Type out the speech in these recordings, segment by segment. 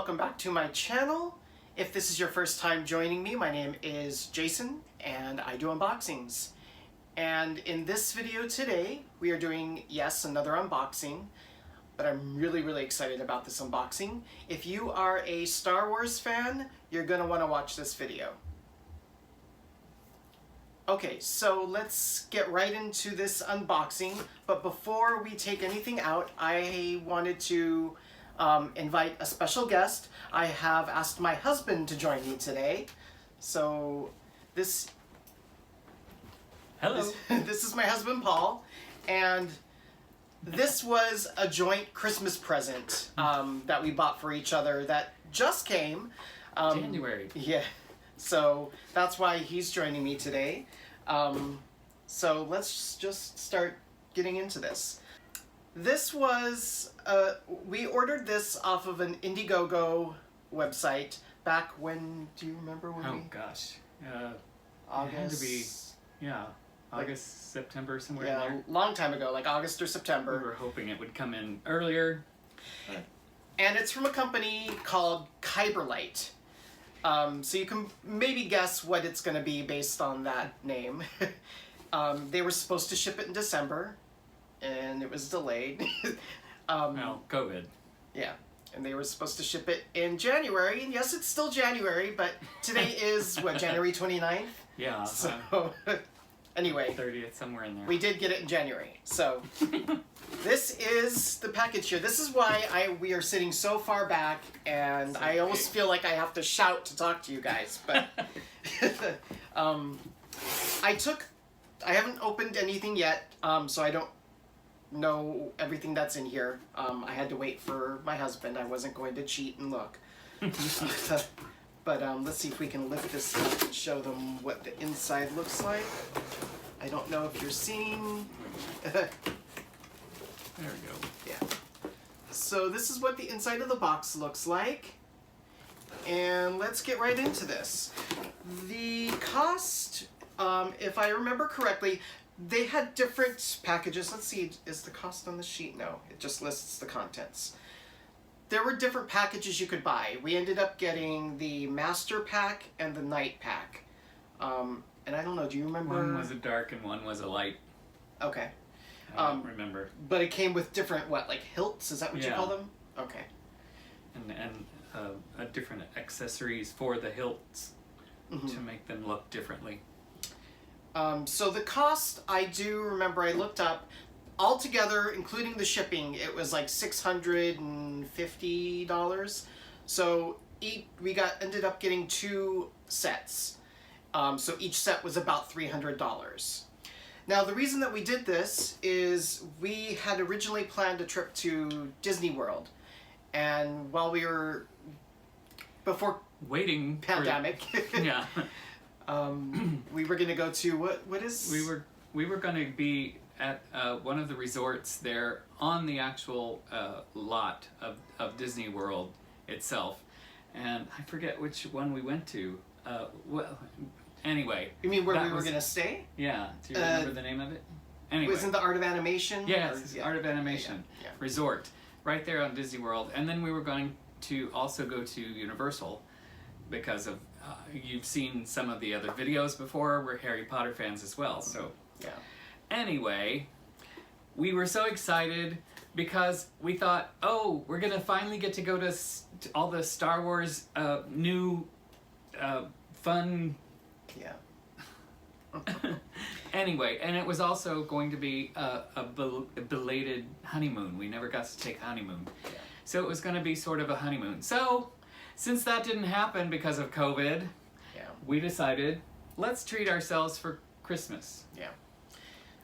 welcome back to my channel. If this is your first time joining me, my name is Jason and I do unboxings. And in this video today, we are doing, yes, another unboxing, but I'm really excited about this unboxing. If you are a Star Wars fan, you're gonna wanna watch this video. Okay, so let's get right into this unboxing, but before we take anything out, I wanted to invite a special guest. I have asked my husband to join me today. So this is my husband Paul, and this was a joint Christmas present that we bought for each other that just came. January. Yeah, so that's why he's joining me today. So let's just start getting into this. This was, we ordered this off of an Indiegogo website back when, do you remember when Oh gosh. August? It had to be, yeah, August, September, somewhere in Yeah, there. a long time ago, like August or September. We were hoping it would come in earlier. But... And it's from a company called Kyberlight. So you can maybe guess what it's going to be based on that name. They were supposed to ship it in December, and it was delayed. Well, COVID. Yeah, and they were supposed to ship it in January, and yes, it's still January, but today is, what, January 29th? Yeah. So, anyway. 30th, somewhere in there. We did get it in January, so... This is the package here. This is why we are sitting so far back, and I almost feel like I have to shout to talk to you guys, but... I haven't opened anything yet, so I don't know everything that's in here. I had to wait for my husband. I wasn't going to cheat and look. But let's see if we can lift this up and show them what the inside looks like. I don't know if you're seeing... There we go. Yeah. So this is what the inside of the box looks like. And let's get right into this. The cost, if I remember correctly, they had different packages. Let's see, is the cost on the sheet? No, it just lists the contents. There were different packages you could buy. We ended up getting the Master Pack and the Night Pack. And I don't know, do you remember? One was a dark and one was a light. Okay. I don't remember. But it came with different, what, like hilts? Is that what you call them? Okay. And different accessories for the hilts to make them look differently. So the cost, I do remember I looked up, altogether, including the shipping, it was like $650. So we ended up getting 2 sets. So each set was about $300. Now the reason that we did this is we had originally planned a trip to Disney World, and while we were before waiting pandemic, yeah, we were going to go to what is we were going to be at one of the resorts there on the actual lot of Disney World itself, and I forget which one we went to. Well, anyway. You mean where we were going to stay? Yeah. Do you remember the name of it? Anyway. Wasn't the Art of Animation? Yes, Art of Animation Resort, right there on Disney World. And then we were going to also go to Universal because of, you've seen some of the other videos before. We're Harry Potter fans as well, so. Yeah. Anyway, we were so excited because we thought, oh, we're going to finally get to go to all the Star Wars new fun. Yeah. Anyway, and it was also going to be a belated honeymoon. We never got to take honeymoon. Yeah. So it was going to be sort of a honeymoon. So, since that didn't happen because of COVID, we decided, let's treat ourselves for Christmas. Yeah.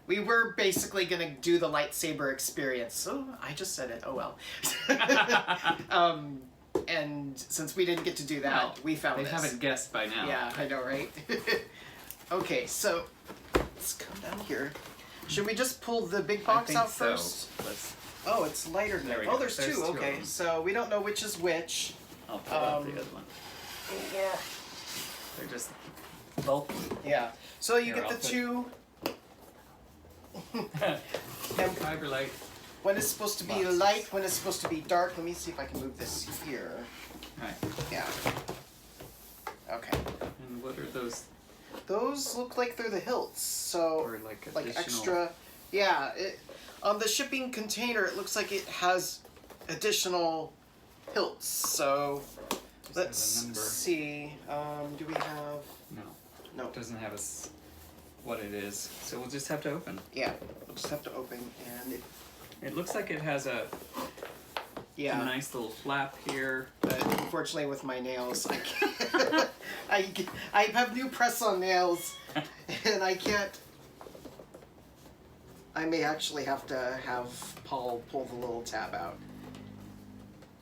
We were basically going to do the lightsaber experience. Oh, I just said it. Oh, well. And since we didn't get to do that, we found this. They haven't guessed by now. Yeah, I know, right? Okay, so let's come down here. Should we just pull the big box out first? Oh, it's lighter than that. Oh, there's two. Okay, so we don't know which is which. I'll pull out the other one. Yeah. They're just bulky. Yeah. So you get the two. Kyberlight. When it's supposed to be light, when it's supposed to be dark. Let me see if I can move this here. Right. Yeah. Okay. And what are those? Those look like they're the hilts. So Or like additional... extra. Yeah. On the shipping container, it looks like it has additional hilts. So Just let's have a number. see. Do we have? No. No. It doesn't have what it is. So we'll just have to open. Yeah. We'll just have to open, and It looks like it has a nice little flap here. But unfortunately, with my nails, I can't. I have new press-on nails, and I can't. I may actually have to have Paul pull the little tab out.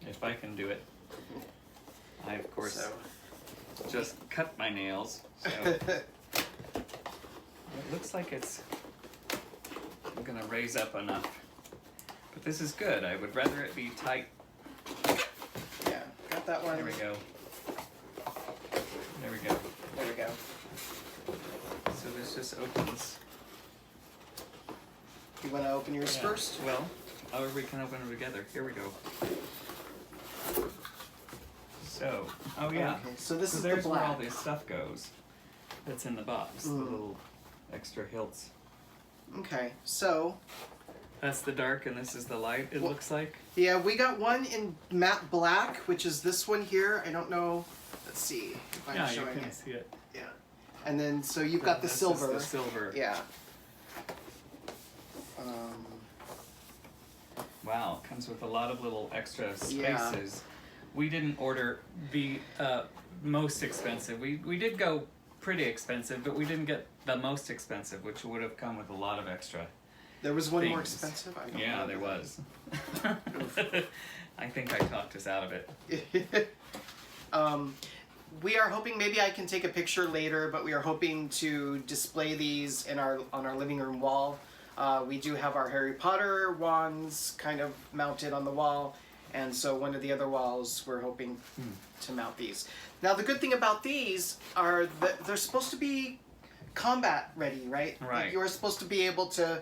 If I can do it. I, of course, So. just cut my nails. So it looks like it's going to raise up enough. But this is good. I would rather it be tight. Yeah, got that one. There we go. There we go. There we go. So this just opens. You want to open yours first? Well, or we can open them together. Here we go. So, oh yeah. Okay, so this is the there's where all black. this stuff goes. That's in the box. The little extra hilts. Okay, so That's the dark and this is the light, it looks like. yeah, we got one in matte black, which is this one here. I don't know. Let's see if I'm Yeah, you showing can it. see it. Yeah, and then so you've got the This is silver. the silver. Yeah. Wow, it comes with a lot of little extra spaces. Yeah. We didn't order the most expensive. We did go pretty expensive, but we didn't get the most expensive, which would have come with a lot of extra. There was one more things. expensive. I don't Yeah, know. there was. I think I talked us out of it. We are hoping, maybe I can take a picture later, but we are hoping to display these on our living room wall. We do have our Harry Potter wands kind of mounted on the wall, and so one of the other walls we're hoping to mount these. Now the good thing about these are that they're supposed to be combat ready, right? Right. Like you're supposed to be able to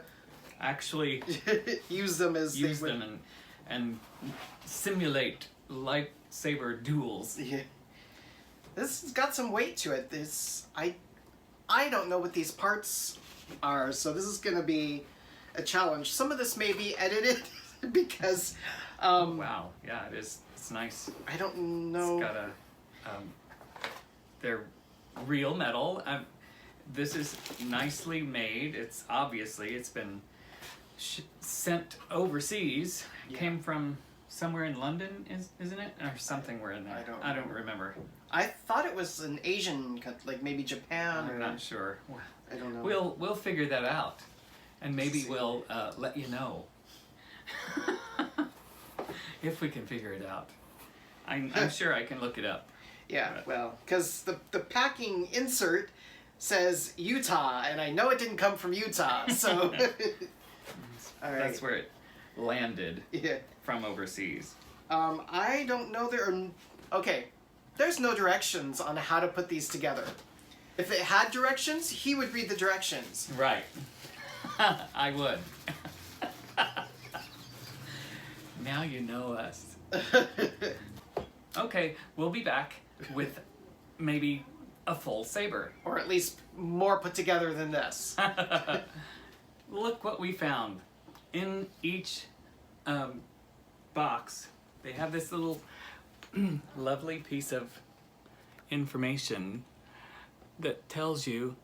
Actually use them as use they would. them and simulate lightsaber duels. Yeah. This has got some weight to it. I don't know what these parts are, so this is going to be a challenge. Some of this may be edited because Wow, yeah, it is. It's nice. I don't know. It's got a they're real metal. This is nicely made. It's been sent overseas. Yeah. Came from somewhere in London, isn't it, or something? We're in there. I don't remember. I thought it was an Asian country, like maybe Japan. I'm not sure. I don't know. We'll figure that out, and maybe we'll let you know if we can figure it out. I'm sure I can look it up. Yeah, well, because the packing insert says Utah, and I know it didn't come from Utah, so. All right. That's where it landed Yeah. from overseas. I don't know okay, there's no directions on how to put these together. If it had directions, he would read the directions. Right. I would. Now you know us. Okay, we'll be back with maybe a full saber. Or at least more put together than this. Look what we found. In each box, they have this little lovely piece of information that tells you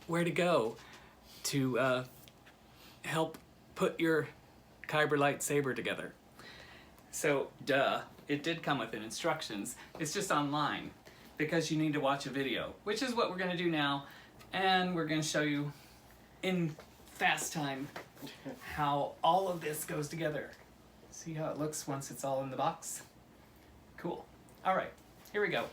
where to go to help put your Kyberlight Lightsaber together. So, duh, it did come with instructions. It's just online because you need to watch a video, which is what we're going to do now. And we're going to show you in fast time how all of this goes together. See how it looks once it's all in the box? Cool. All right, here we go.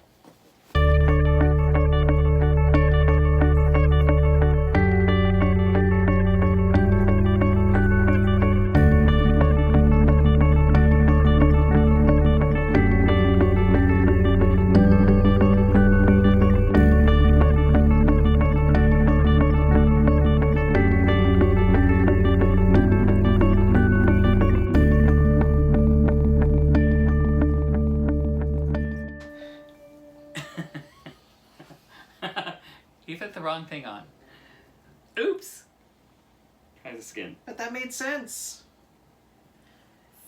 wrong thing on. Oops. Try the skin. But that made sense.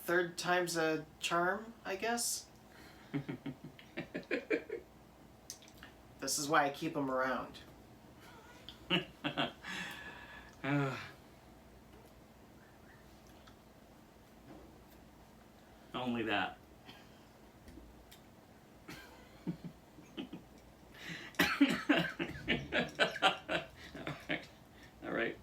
Third time's a charm, I guess. This is why I keep them around. Only that. All right.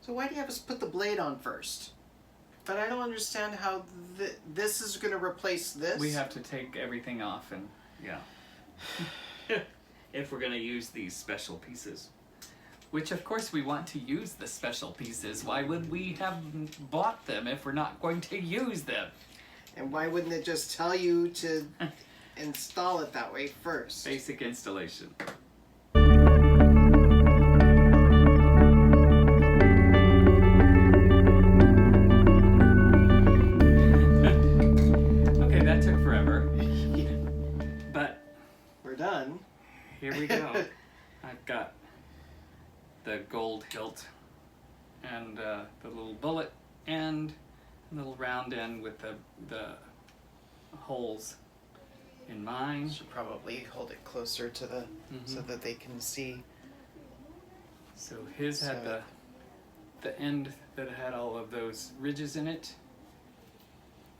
So why do you have us put the blade on first? But I don't understand how this is going to replace this. We have to take everything off and yeah. If we're going to use these special pieces. Which of course we want to use the special pieces. Why would we have bought them if we're not going to use them? And why wouldn't it just tell you to install it that way first? Basic installation. Okay, that took forever. But we're done. Here we go. I've got the gold hilt and the little bullet and a little round end with the holes in mine. Should probably hold it closer to the so that they can see. So his had the end that had all of those ridges in it.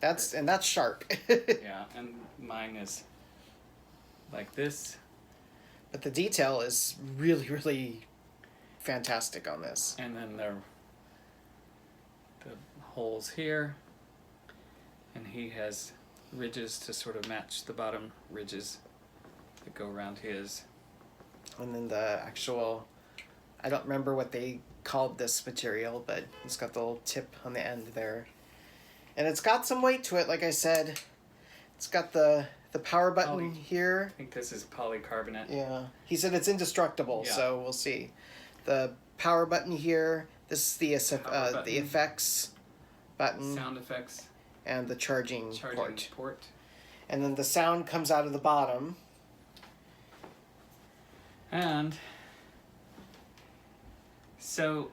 That's sharp. Yeah, and mine is like this. But the detail is really, really fantastic on this. And then the holes here. And he has ridges to sort of match the bottom ridges that go around his. And then the actual, I don't remember what they called this material, but it's got the little tip on the end there. And it's got some weight to it, like I said. It's got the power button here. I think this is polycarbonate. Yeah. He said it's indestructible, so we'll see. The power button here. This is the effects button. Sound effects. And the charging port. And then the sound comes out of the bottom. And so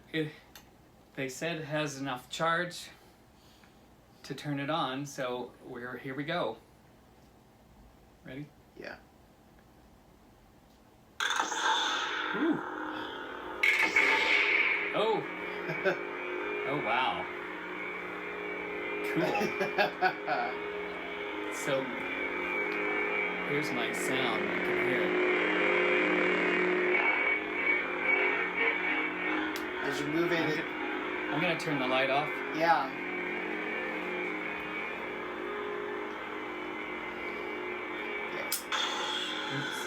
they said it has enough charge to turn it on, so here we go. Ready? Yeah. Ooh. Oh. Oh, wow. Cool. So, here's my sound. You can hear it. As you move in, I'm going to turn the light off. Yeah. Oops.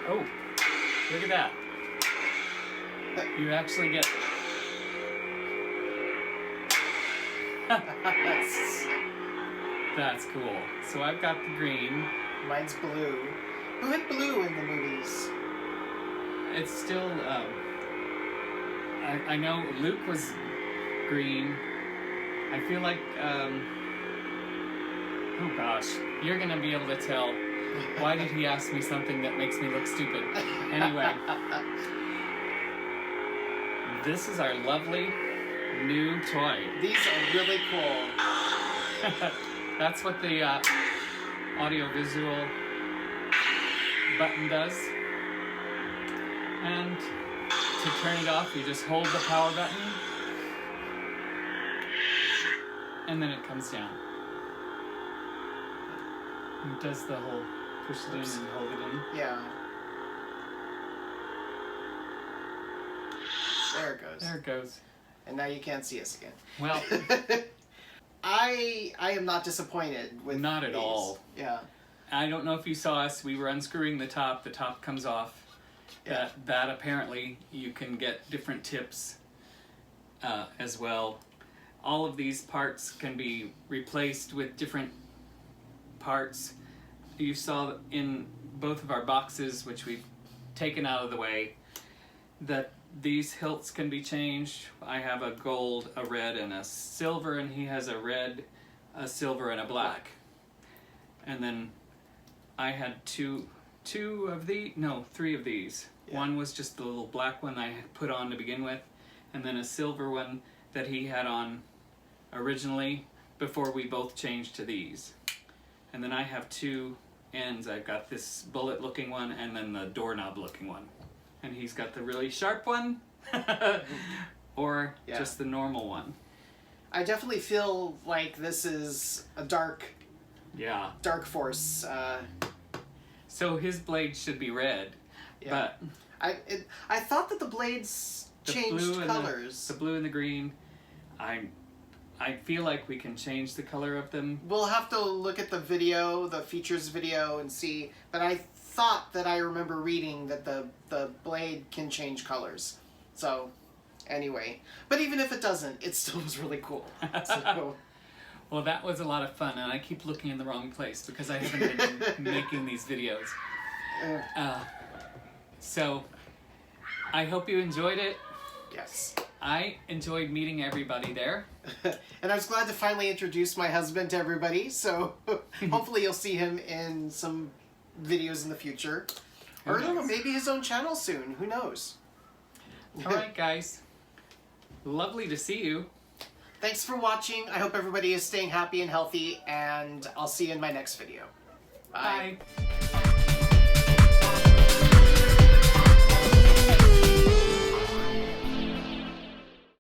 Oh, look at that. You actually get... That's cool. So I've got the green. Mine's blue. Who had blue in the movies? It's still... I know Luke was green. I feel like... oh gosh, you're gonna be able to tell. Why did he ask me something that makes me look stupid? Anyway. This is our lovely new toy. These are really cool. That's what the audio-visual button does. And to turn it off, you just hold the power button. And then it comes down. It does the whole push it in and hold it in. Yeah. There it goes. There it goes. And now you can't see us again. Well, I am not disappointed with not at these. all. Yeah. I don't know if you saw us. We were unscrewing the top. The top comes off. Yeah. That apparently you can get different tips as well. All of these parts can be replaced with different parts. You saw in both of our boxes, which we've taken out of the way, that these hilts can be changed. I have a gold, a red, and a silver, and he has a red, a silver, and a black. And then I had three of these. Yeah. One was just the little black one I put on to begin with, and then a silver one that he had on originally before we both changed to these. And then I have two ends. I've got this bullet looking one and then the doorknob looking one. And he's got the really sharp one or just the normal one. I definitely feel like this is a dark force. So his blade should be red, but I thought that the blades changed colors. The blue and the green, I feel like we can change the color of them. We'll have to look at the video, the features video, and see. But I thought that I remember reading that the blade can change colors. So, anyway. But even if it doesn't, it still was really cool. So. Well, that was a lot of fun, and I keep looking in the wrong place because I haven't been making these videos. So, I hope you enjoyed it. Yes. I enjoyed meeting everybody there. And I was glad to finally introduce my husband to everybody, so hopefully you'll see him in some videos in the future. Or I don't know, maybe his own channel soon. Who knows? Alright, guys. Lovely to see you. Thanks for watching. I hope everybody is staying happy and healthy, and I'll see you in my next video. Bye. Bye.